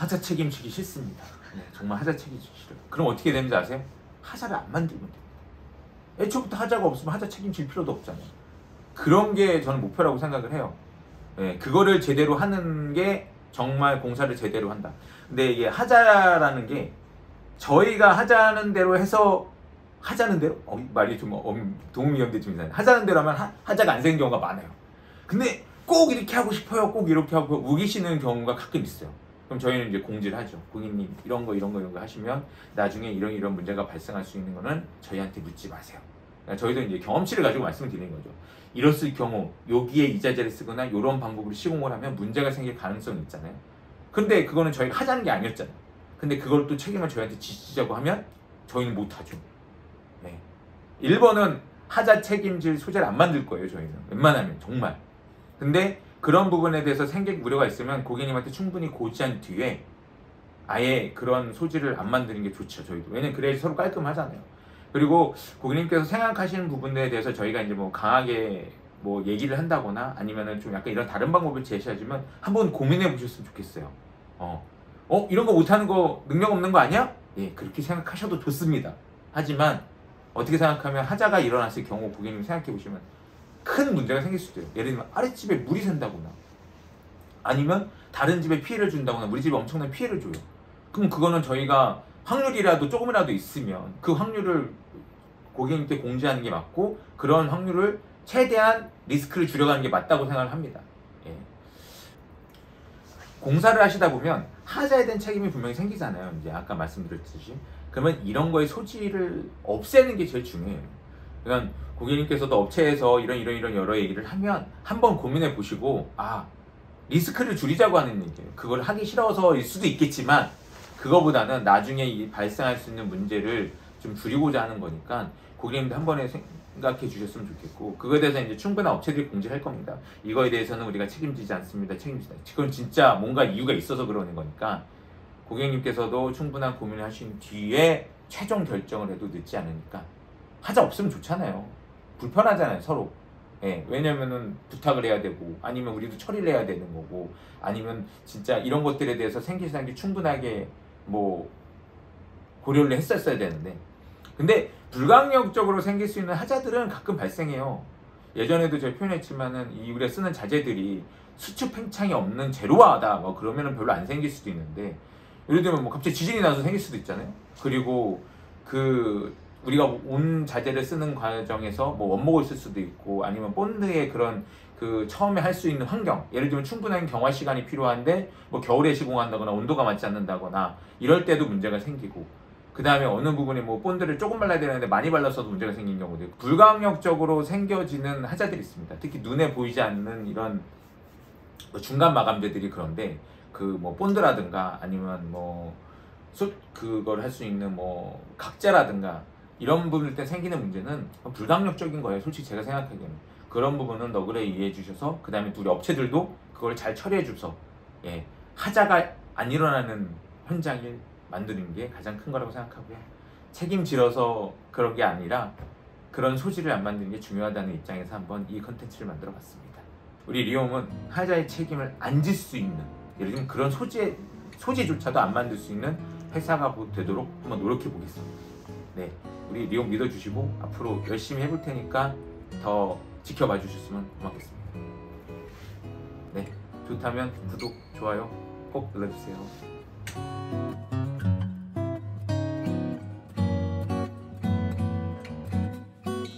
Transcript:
하자 책임지기 싫습니다. 네, 정말 하자 책임지기 싫어요. 그럼 어떻게 되는지 아세요? 하자를 안 만들면 됩니다. 애초부터 하자가 없으면 하자 책임질 필요도 없잖아요. 그런 게 저는 목표라고 생각을 해요. 네, 그거를 제대로 하는 게 정말 공사를 제대로 한다. 근데 이게 하자라는 게 저희가 하자는 대로 해서 하자는 대로 말이 좀 동의연대 좀 이상해. 하자는 대로 하면 하자가 안 생긴 경우가 많아요. 근데 꼭 이렇게 하고 싶어요. 꼭 이렇게 하고 우기시는 경우가 가끔 있어요. 그럼 저희는 이제 공지를 하죠. 고객님 이런 거 하시면 나중에 이런 문제가 발생할 수 있는 거는 저희한테 묻지 마세요. 그러니까 저희도 이제 경험치를 가지고 말씀을 드리는 거죠. 이랬을 경우 여기에 이자재를 쓰거나 이런 방법으로 시공을 하면 문제가 생길 가능성이 있잖아요. 근데 그거는 저희가 하자는 게 아니었잖아요. 근데 그걸 또 책임을 저희한테 지시자고 하면 저희는 못하죠. 네. 1번은 하자 책임질 소재를 안 만들 거예요. 저희는 웬만하면 정말. 근데 그런 부분에 대해서 생길 우려가 있으면 고객님한테 충분히 고지한 뒤에 아예 그런 소지를 안 만드는 게 좋죠. 저희도. 왜냐면 그래야 서로 깔끔하잖아요. 그리고 고객님께서 생각하시는 부분에 대해서 저희가 이제 뭐 강하게 뭐 얘기를 한다거나 아니면은 좀 약간 이런 다른 방법을 제시하지만 한번 고민해 보셨으면 좋겠어요. 이런 거 못하는 거 능력 없는 거 아니야? 예, 그렇게 생각하셔도 좋습니다. 하지만 어떻게 생각하면 하자가 일어났을 경우 고객님 생각해 보시면 큰 문제가 생길 수도 있어요. 예를 들면 아랫집에 물이 샌다거나 아니면 다른 집에 피해를 준다거나 우리 집에 엄청난 피해를 줘요. 그럼 그거는 저희가 확률이라도 조금이라도 있으면 그 확률을 고객님께 공지하는 게 맞고 그런 확률을 최대한 리스크를 줄여가는 게 맞다고 생각을 합니다. 예. 공사를 하시다 보면 하자에 대한 책임이 분명히 생기잖아요. 이제 아까 말씀드렸듯이. 그러면 이런 거의 소지를 없애는 게 제일 중요해요. 그러니까 고객님께서도 업체에서 이런 여러 얘기를 하면 한번 고민해 보시고 리스크를 줄이자고 하는 얘기예요. 그걸 하기 싫어서일 수도 있겠지만 그거보다는 나중에 발생할 수 있는 문제를 좀 줄이고자 하는 거니까 고객님도 한 번에 생각해 주셨으면 좋겠고 그거에 대해서 이제 충분한 업체들이 공지할 겁니다. 이거에 대해서는 우리가 책임지지 않습니다. 책임지다. 그건 진짜 뭔가 이유가 있어서 그러는 거니까 고객님께서도 충분한 고민을 하신 뒤에 최종 결정을 해도 늦지 않으니까 하자 없으면 좋잖아요. 불편하잖아요 서로. 예, 왜냐면은 부탁을 해야 되고 아니면 우리도 처리를 해야 되는 거고 아니면 진짜 이런 것들에 대해서 생기는 게 충분하게 뭐 고려를 했었어야 되는데 근데 불강력적으로 생길 수 있는 하자들은 가끔 발생해요. 예전에도 제가 표현했지만은 우리가 쓰는 자재들이 수축 팽창이 없는 제로화다 뭐 그러면은 별로 안 생길 수도 있는데 예를 들면 뭐 갑자기 지진이 나서 생길 수도 있잖아요. 그리고 우리가 온 자재를 쓰는 과정에서 뭐 원목을 쓸 수도 있고 아니면 본드의 그런 처음에 할 수 있는 환경 예를 들면 충분한 경화 시간이 필요한데 뭐 겨울에 시공한다거나 온도가 맞지 않는다거나 이럴 때도 문제가 생기고 그 다음에 어느 부분에 뭐 본드를 조금 발라야 되는데 많이 발랐어도 문제가 생긴 경우도 있고 불강력적으로 생겨지는 하자들이 있습니다. 특히 눈에 보이지 않는 이런 중간 마감재들이 그런데 뭐 본드라든가 아니면 뭐 그걸 할 수 있는 뭐 각재라든가 이런 부분일 때 생기는 문제는 불강력적인 거예요. 솔직히 제가 생각하기에는 그런 부분은 너그레 이해해 주셔서 그 다음에 우리 업체들도 그걸 잘 처리해 줘서 하자가 안 일어나는 현장을 만드는 게 가장 큰 거라고 생각하고요. 책임지어서 그런 게 아니라 그런 소지를 안 만드는 게 중요하다는 입장에서 한번 이 컨텐츠를 만들어 봤습니다. 우리 리움은 하자의 책임을 안 질 수 있는 예를 들면 그런 소지조차도 안 만들 수 있는 회사가 되도록 한번 노력해 보겠습니다. 네, 우리 리움 믿어주시고 앞으로 열심히 해볼 테니까 더 지켜봐 주셨으면 고맙겠습니다. 네, 좋다면 구독, 좋아요 꼭 눌러주세요.